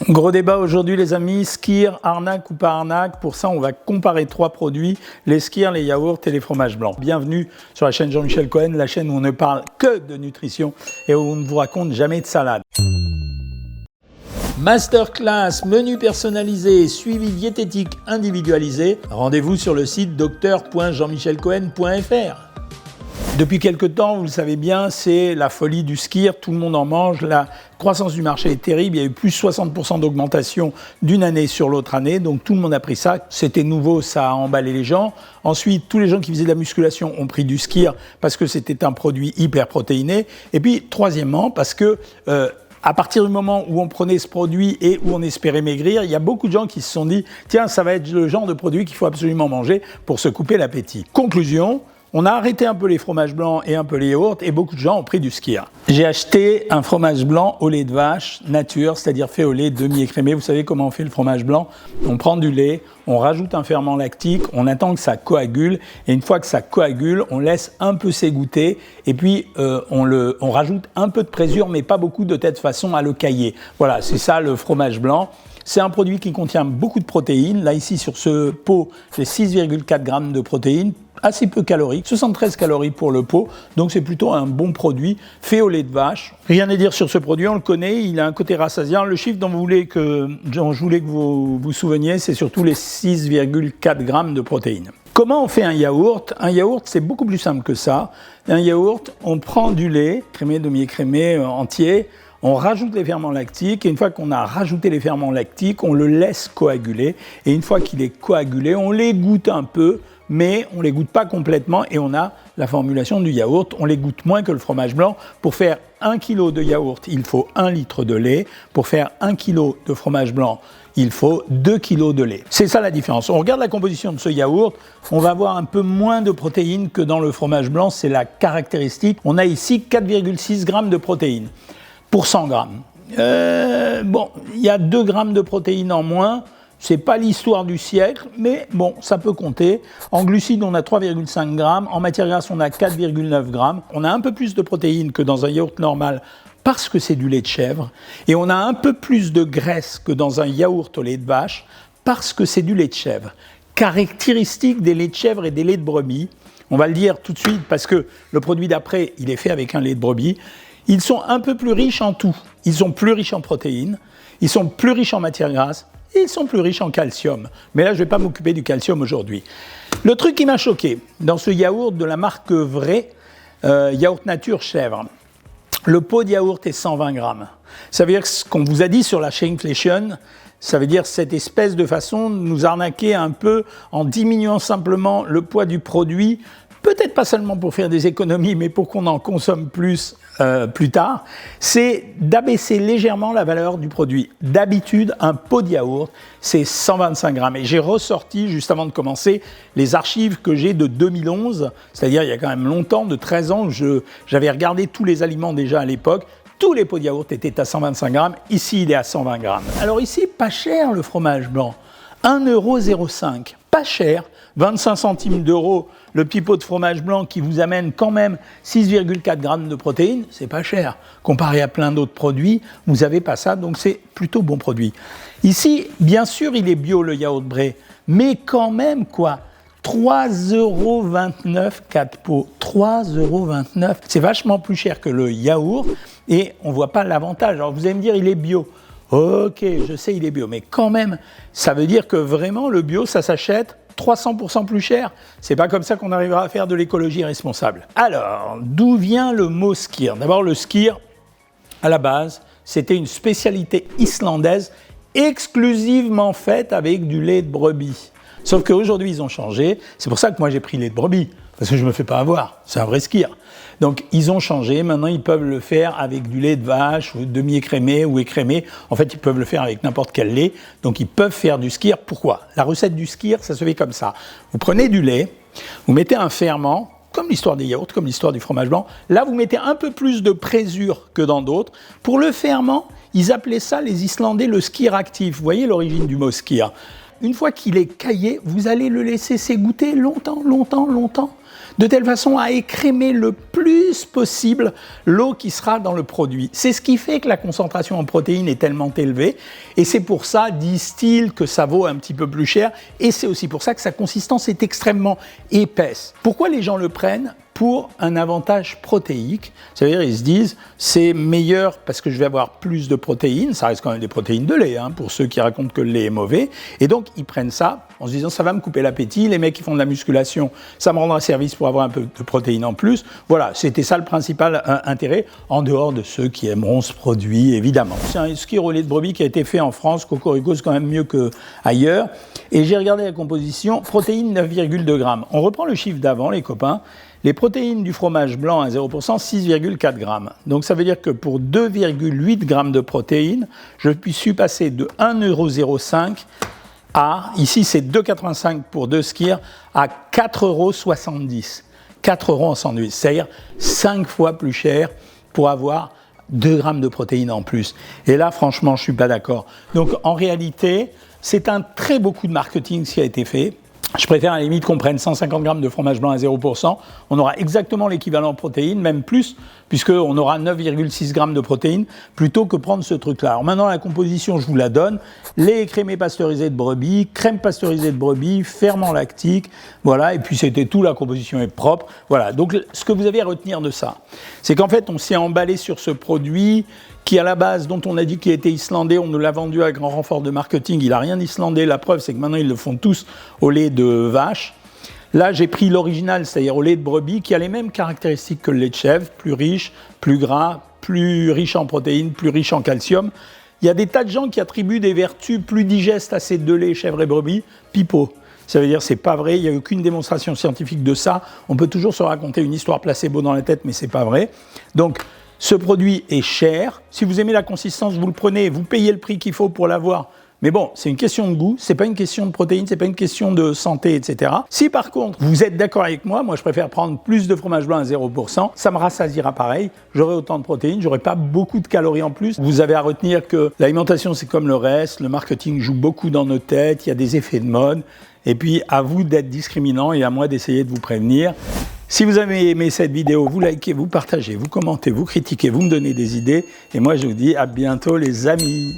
Gros débat aujourd'hui les amis, skyr, arnaque ou pas arnaque. Pour ça on va comparer 3 produits, les skyrs, les yaourts et les fromages blancs. Bienvenue sur la chaîne Jean-Michel Cohen, la chaîne où on ne parle que de nutrition et où on ne vous raconte jamais de salade. Masterclass, menu personnalisé, suivi diététique individualisé. Rendez-vous sur le site docteur.jeanmichelcohen.fr. Depuis quelque temps, vous le savez bien, c'est la folie du skyr, tout le monde en mange, la croissance du marché est terrible, il y a eu plus de 60% d'augmentation d'une année sur l'autre année, donc tout le monde a pris ça, c'était nouveau, ça a emballé les gens. Ensuite, tous les gens qui faisaient de la musculation ont pris du skyr parce que c'était un produit hyper protéiné. Et puis, troisièmement, parce que à partir du moment où on prenait ce produit et où on espérait maigrir, il y a beaucoup de gens qui se sont dit « Tiens, ça va être le genre de produit qu'il faut absolument manger pour se couper l'appétit ». Conclusion, on a arrêté un peu les fromages blancs et un peu les yaourts et beaucoup de gens ont pris du skyr. J'ai acheté un fromage blanc au lait de vache nature, c'est-à-dire fait au lait demi-écrémé. Vous savez comment on fait le fromage blanc? On prend du lait, on rajoute un ferment lactique, on attend que ça coagule et une fois que ça coagule, on laisse un peu s'égoutter et puis on rajoute un peu de présure mais pas beaucoup de telle façon à le cailler. Voilà, c'est ça le fromage blanc. C'est un produit qui contient beaucoup de protéines. Là, ici, sur ce pot, j'ai 6,4 grammes de protéines, assez peu caloriques, 73 calories pour le pot. Donc, c'est plutôt un bon produit fait au lait de vache. Rien à dire sur ce produit, on le connaît, il a un côté rassasiant. Le chiffre dont je voulais que vous vous souveniez, c'est surtout les 6,4 grammes de protéines. Comment on fait un yaourt? Un yaourt, c'est beaucoup plus simple que ça. Un yaourt, on prend du lait, crémé, demi-écrémé, entier, on rajoute les ferments lactiques et une fois qu'on a rajouté les ferments lactiques, on le laisse coaguler et une fois qu'il est coagulé, on l'égoutte un peu, mais on ne l'égoutte pas complètement et on a la formulation du yaourt. On l'égoutte moins que le fromage blanc. Pour faire 1 kg de yaourt, il faut 1 litre de lait. Pour faire 1 kg de fromage blanc, il faut 2 kg de lait. C'est ça la différence. On regarde la composition de ce yaourt, on va avoir un peu moins de protéines que dans le fromage blanc, c'est la caractéristique. On a ici 4,6 grammes de protéines pour 100 grammes. Bon, il y a 2 grammes de protéines en moins. C'est pas l'histoire du siècle, mais bon, ça peut compter. En glucides, on a 3,5 grammes. En matière grasse, on a 4,9 grammes. On a un peu plus de protéines que dans un yaourt normal parce que c'est du lait de chèvre. Et on a un peu plus de graisse que dans un yaourt au lait de vache parce que c'est du lait de chèvre. Caractéristique des laits de chèvre et des laits de brebis. On va le dire tout de suite parce que le produit d'après, il est fait avec un lait de brebis. Ils sont un peu plus riches en tout. Ils sont plus riches en protéines, ils sont plus riches en matière grasse, et ils sont plus riches en calcium. Mais là, je ne vais pas m'occuper du calcium aujourd'hui. Le truc qui m'a choqué, dans ce yaourt de la marque Vrai, yaourt nature chèvre, le pot de yaourt est 120 grammes. Ça veut dire que ce qu'on vous a dit sur la shrinkflation, ça veut dire cette espèce de façon de nous arnaquer un peu en diminuant simplement le poids du produit, peut-être pas seulement pour faire des économies, mais pour qu'on en consomme plus tard, c'est d'abaisser légèrement la valeur du produit. D'habitude, un pot de yaourt, c'est 125 grammes. Et j'ai ressorti, juste avant de commencer, les archives que j'ai de 2011, c'est-à-dire il y a quand même longtemps, de 13 ans, j'avais regardé tous les aliments déjà à l'époque. Tous les pots de yaourt étaient à 125 grammes. Ici, il est à 120 grammes. Alors ici, pas cher le fromage blanc. 1,05 €. Pas cher, 25 centimes d'euros, le petit pot de fromage blanc qui vous amène quand même 6,4 grammes de protéines, c'est pas cher. Comparé à plein d'autres produits, vous n'avez pas ça, donc c'est plutôt bon produit. Ici, bien sûr, il est bio le yaourt Bray, mais quand même quoi, 3,29 € 4 pots, 3,29 €. C'est vachement plus cher que le yaourt et on ne voit pas l'avantage. Alors vous allez me dire, il est bio. Ok, je sais, il est bio, mais quand même, ça veut dire que vraiment, le bio, ça s'achète 300% plus cher. C'est pas comme ça qu'on arrivera à faire de l'écologie responsable. Alors, d'où vient le mot skyr? D'abord, le skyr, à la base, c'était une spécialité islandaise exclusivement faite avec du lait de brebis. Sauf qu'aujourd'hui, ils ont changé. C'est pour ça que moi, j'ai pris lait de brebis, parce que je ne me fais pas avoir. C'est un vrai skyr. Donc, ils ont changé. Maintenant, ils peuvent le faire avec du lait de vache, ou demi-écrémé ou écrémé. En fait, ils peuvent le faire avec n'importe quel lait. Donc, ils peuvent faire du skyr. Pourquoi? La recette du skyr, ça se fait comme ça. Vous prenez du lait, vous mettez un ferment, comme l'histoire des yaourts, comme l'histoire du fromage blanc. Là, vous mettez un peu plus de présure que dans d'autres. Pour le ferment, ils appelaient ça, les Islandais, le skyr actif. Vous voyez l'origine du mot skyr? Une fois qu'il est caillé, vous allez le laisser s'égoutter longtemps. de telle façon à écrémer le plus possible l'eau qui sera dans le produit. C'est ce qui fait que la concentration en protéines est tellement élevée, et c'est pour ça, disent-ils, que ça vaut un petit peu plus cher, et c'est aussi pour ça que sa consistance est extrêmement épaisse. Pourquoi les gens le prennent ? Pour un avantage protéique, c'est-à-dire ils se disent c'est meilleur parce que je vais avoir plus de protéines, ça reste quand même des protéines de lait, pour ceux qui racontent que le lait est mauvais, et donc ils prennent ça en se disant ça va me couper l'appétit, les mecs qui font de la musculation, ça me rendra service pour avoir un peu de protéines en plus. Voilà, c'était ça le principal intérêt, en dehors de ceux qui aimeront ce produit, évidemment. C'est un skyr au lait de brebis qui a été fait en France, Cocorico c'est quand même mieux qu'ailleurs, et j'ai regardé la composition, protéines 9,2 grammes. On reprend le chiffre d'avant, les copains. Les protéines du fromage blanc à 0%, 6,4 grammes. Donc ça veut dire que pour 2,8 grammes de protéines, je suis passé de 1,05 € à, ici c'est 2,85 pour 2 skyrs, à 4,70 €. 4 € en sandwich, c'est-à-dire 5 fois plus cher pour avoir 2 grammes de protéines en plus. Et là, franchement, je ne suis pas d'accord. Donc en réalité, c'est un très beau coup de marketing qui a été fait. Je préfère à la limite qu'on prenne 150 grammes de fromage blanc à 0%. On aura exactement l'équivalent en protéines, même plus, puisqu'on aura 9,6 grammes de protéines, plutôt que prendre ce truc-là. Alors maintenant, la composition, je vous la donne. Lait écrémé pasteurisé de brebis, crème pasteurisée de brebis, ferment lactique, voilà, et puis c'était tout, la composition est propre. Voilà, donc ce que vous avez à retenir de ça, c'est qu'en fait, on s'est emballé sur ce produit qui à la base, dont on a dit qu'il était islandais, on nous l'a vendu à grand renfort de marketing, il n'a rien d'islandais, la preuve c'est que maintenant ils le font tous au lait de vache. Là j'ai pris l'original, c'est-à-dire au lait de brebis, qui a les mêmes caractéristiques que le lait de chèvre, plus riche, plus gras, plus riche en protéines, plus riche en calcium. Il y a des tas de gens qui attribuent des vertus plus digestes à ces deux laits, chèvre et brebis, pipeau. Ça veut dire que c'est pas vrai, il n'y a aucune démonstration scientifique de ça. On peut toujours se raconter une histoire placebo dans la tête, mais c'est pas vrai. Donc, ce produit est cher. Si vous aimez la consistance, vous le prenez, vous payez le prix qu'il faut pour l'avoir. Mais bon, c'est une question de goût, c'est pas une question de protéines, c'est pas une question de santé, etc. Si par contre, vous êtes d'accord avec moi je préfère prendre plus de fromage blanc à 0%, ça me rassasiera pareil, j'aurai autant de protéines, j'aurai pas beaucoup de calories en plus. Vous avez à retenir que l'alimentation, c'est comme le reste, le marketing joue beaucoup dans nos têtes, il y a des effets de mode, et puis à vous d'être discriminant et à moi d'essayer de vous prévenir. Si vous avez aimé cette vidéo, vous likez, vous partagez, vous commentez, vous critiquez, vous me donnez des idées. Et moi, je vous dis à bientôt les amis.